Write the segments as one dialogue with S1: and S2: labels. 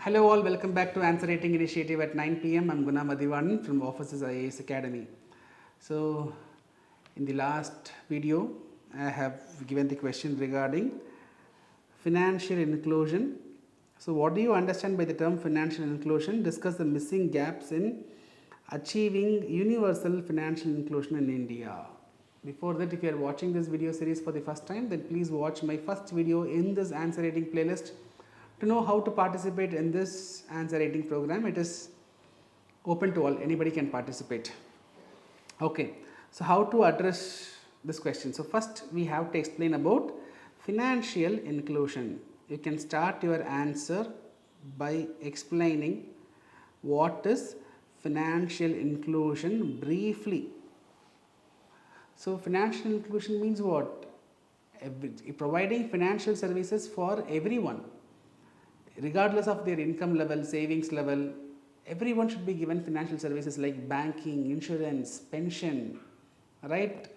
S1: Hello all, welcome back to Answer Writing Initiative at 9 p.m. I'm Guna Mathivanan from Offices IAS Academy. So, in the last video, I have given the question regarding financial inclusion. So, what do you understand by the term financial inclusion? Discuss the missing gaps in achieving universal financial inclusion in India. Before that, if you are watching this video series for the first time, then please watch my first video in this answer writing playlist. To know how to participate in this answer writing program, it is open to all, anybody can participate. Okay, so how to address this question? So first we have to explain about financial inclusion. You can start your answer by explaining what is financial inclusion briefly. So financial inclusion means what? Providing financial services for everyone, regardless of their income level, savings level. Everyone should be given financial services like banking, insurance, pension, right?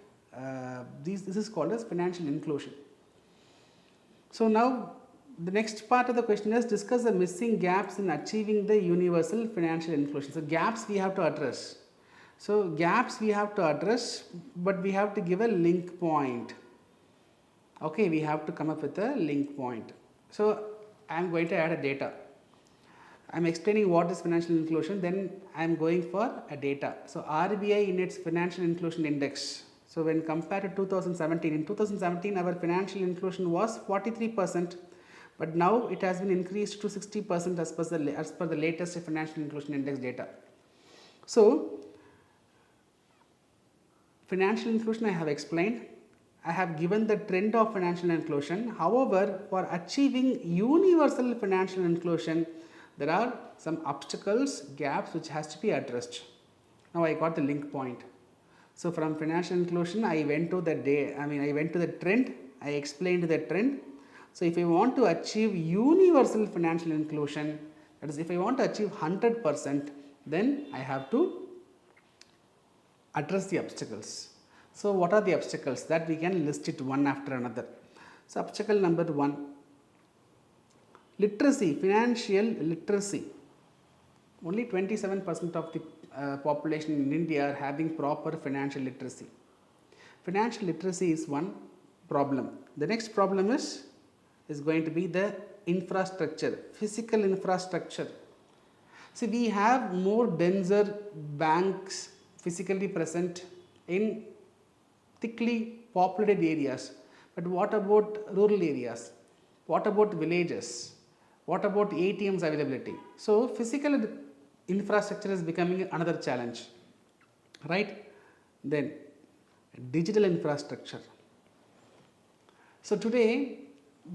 S1: This is called as financial inclusion. So now the next part of the question is discuss the missing gaps in achieving the universal financial inclusion. So gaps we have to address. So gaps we have to address, but we have to give a link point. Okay, we have to come up with a link point. So I am going to add a data. I am explaining what is financial inclusion, then I am going for a data. So RBI in its financial inclusion index. So when compared to 2017, in 2017 our financial inclusion was 43%, but now it has been increased to 60% as per the latest financial inclusion index data. So financial inclusion I have explained. I have given the trend of financial inclusion. However, for achieving universal financial inclusion, there are some obstacles, gaps which has to be addressed. Now I got the link point. So from financial inclusion, I went to the trend. I explained the trend. So if I want to achieve universal financial inclusion, that is, if I want to achieve 100%, then I have to address the obstacles. So what are the obstacles? That we can list it one after another. So obstacle number 1, literacy, financial literacy. Only 27% of the population in India are having proper financial literacy. Financial literacy is one problem. The next problem is going to be the infrastructure, physical infrastructure. See, we have more denser banks physically present in thickly populated areas, but what about rural areas? What about villages? What about ATMs availability? So physical infrastructure is becoming another challenge, right? Then digital infrastructure. So today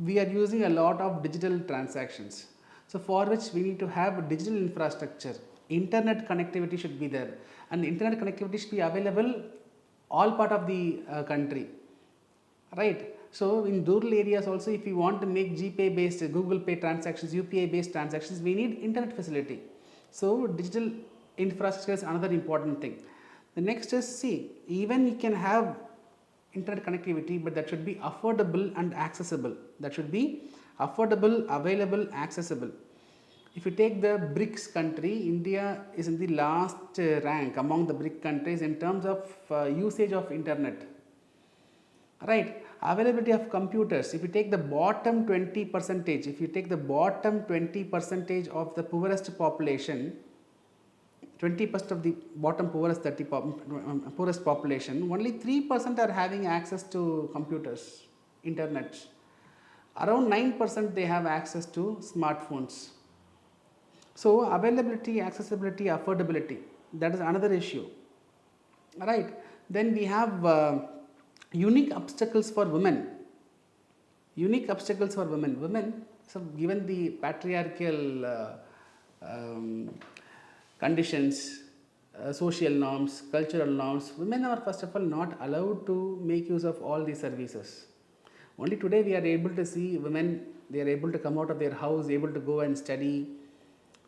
S1: we are using a lot of digital transactions, so for which we need to have digital infrastructure. Internet connectivity should be there, and internet connectivity should be available all part of the country, right? So in rural areas also, if we want to make GPay based, Google Pay transactions, UPI based transactions, we need internet facility. So digital infrastructure is another important thing. The next is, see, even you can have internet connectivity, but that should be affordable and accessible. That should be affordable, available, accessible. If you take the BRICS country, India is in the last rank among the BRIC countries in terms of usage of internet, right? Availability of computers. If you take the bottom 20%, if you take the bottom 20% of the poorest population, 20% of the bottom poorest population, only 3% are having access to computers, internet. Around 9% they have access to smartphones. So availability, accessibility, affordability, that is another issue, right? Then we have unique obstacles for women. Unique obstacles for women. Women, so given the patriarchal conditions, social norms, cultural norms, women are first of all not allowed to make use of all these services. Only today we are able to see women, they are able to come out of their house, able to go and study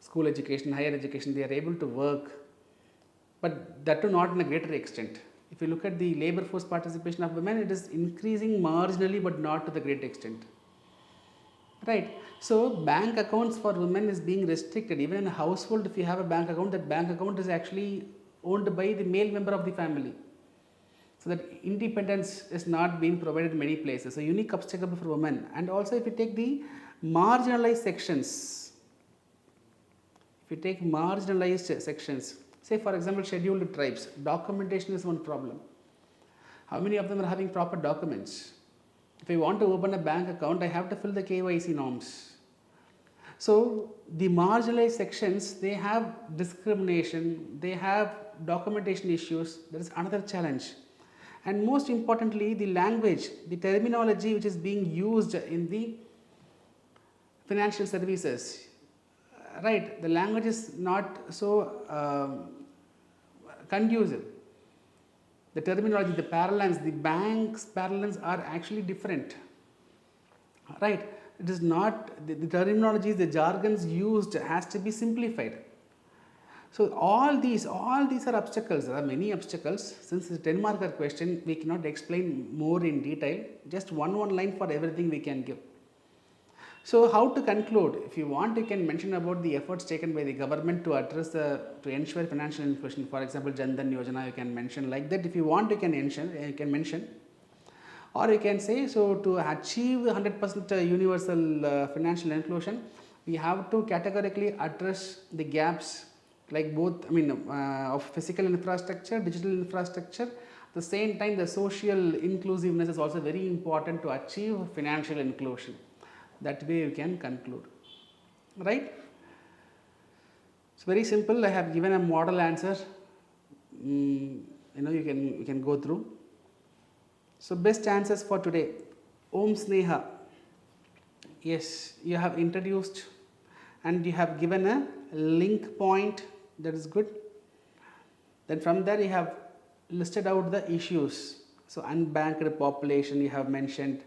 S1: school education, higher education, they are able to work, but that too not in a greater extent. If you look at the labor force participation of women, it is increasing marginally but not to the great extent, right? So bank accounts for women is being restricted. Even in a household, if you have a bank account, that bank account is actually owned by the male member of the family. So that independence is not being provided in many places. So unique obstacle for women. And also if you take the marginalized sections, say for example scheduled tribes, documentation is one problem. How many of them are having proper documents? If I want to open a bank account, I have to fill the KYC norms. So the marginalized sections, they have discrimination, they have documentation issues. That is another challenge. And most importantly, the language, the terminology which is being used in the financial services, right? The language is not so conducive. The terminology, the parlance, the bank's parlance are actually different, right? It is not, the terminology, the jargons used has to be simplified. So all these are obstacles. There are many obstacles. Since it's a 10 marker question, we cannot explain more in detail. Just one line for everything we can give. So how to conclude? If you want, you can mention about the efforts taken by the government to address to ensure financial inclusion. For example, Jan Dhan Yojana, you can mention like that. If you want, you can mention. Or you can say, so to achieve 100% universal financial inclusion, we have to categorically address the gaps, like both, of physical infrastructure, digital infrastructure. At the same time, the social inclusiveness is also very important to achieve financial inclusion. That way you can conclude, right? It's very simple. I have given a model answer. You can go through. So best answers for today. Om Sneha. Yes, you have introduced and you have given a link point. That is good. Then from there you have listed out the issues. So unbanked population you have mentioned.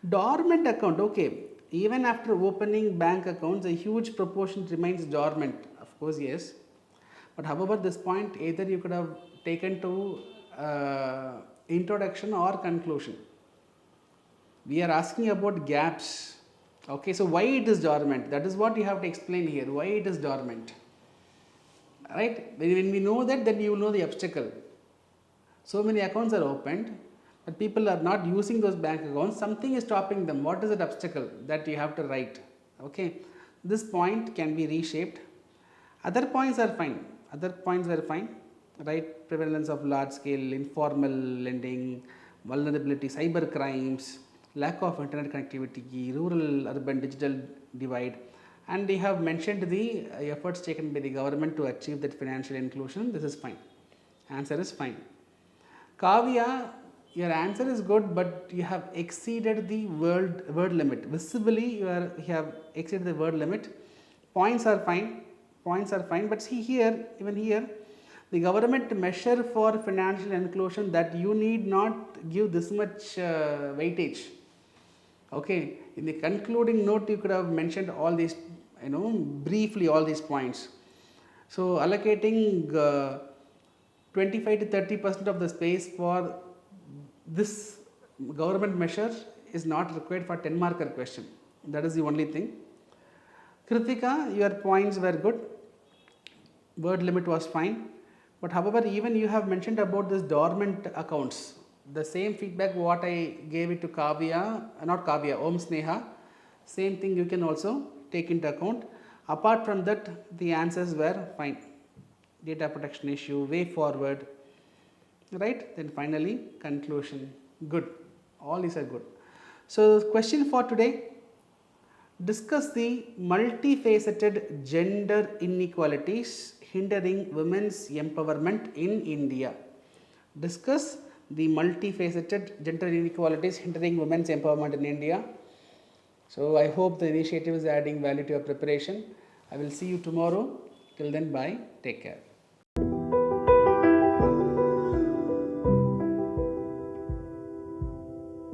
S1: Dormant account, okay. Even after opening bank accounts, a huge proportion remains dormant. Of course, yes. But however, this point either you could have taken to introduction or conclusion. We are asking about gaps. Okay, so why it is dormant? That is what you have to explain here. Why it is dormant? Right? When we know that, then you will know the obstacle. So many accounts are opened, but people are not using those bank accounts. Something is stopping them. What is that obstacle that you have to write? Okay, this point can be reshaped. Other points are fine. Right? Prevalence of large scale informal lending, vulnerability, cyber crimes, lack of internet connectivity, rural urban digital divide, and they have mentioned the efforts taken by the government to achieve that financial inclusion. This is fine. Answer is fine. Kavya, your answer is good, but you have exceeded the word limit. Visibly, you have exceeded the word limit. Points are fine, but see here, even here, the government measure for financial inclusion, that you need not give this much weightage. Okay, in the concluding note, you could have mentioned all these, briefly all these points. So allocating 25 to 30% of the space for this government measure is not required for 10 marker question. That is the only thing. Kritika, your points were good. Word limit was fine. But however, even you have mentioned about this dormant accounts. The same feedback what I gave it to Om Sneha. Same thing you can also take into account. Apart from that, the answers were fine. Data protection issue, way forward, right? Then finally, conclusion. Good. All these are good. So, question for today. Discuss the multifaceted gender inequalities hindering women's empowerment in India. Discuss the multifaceted gender inequalities hindering women's empowerment in India. So I hope the initiative is adding value to your preparation. I will see you tomorrow. Till then, bye. Take care.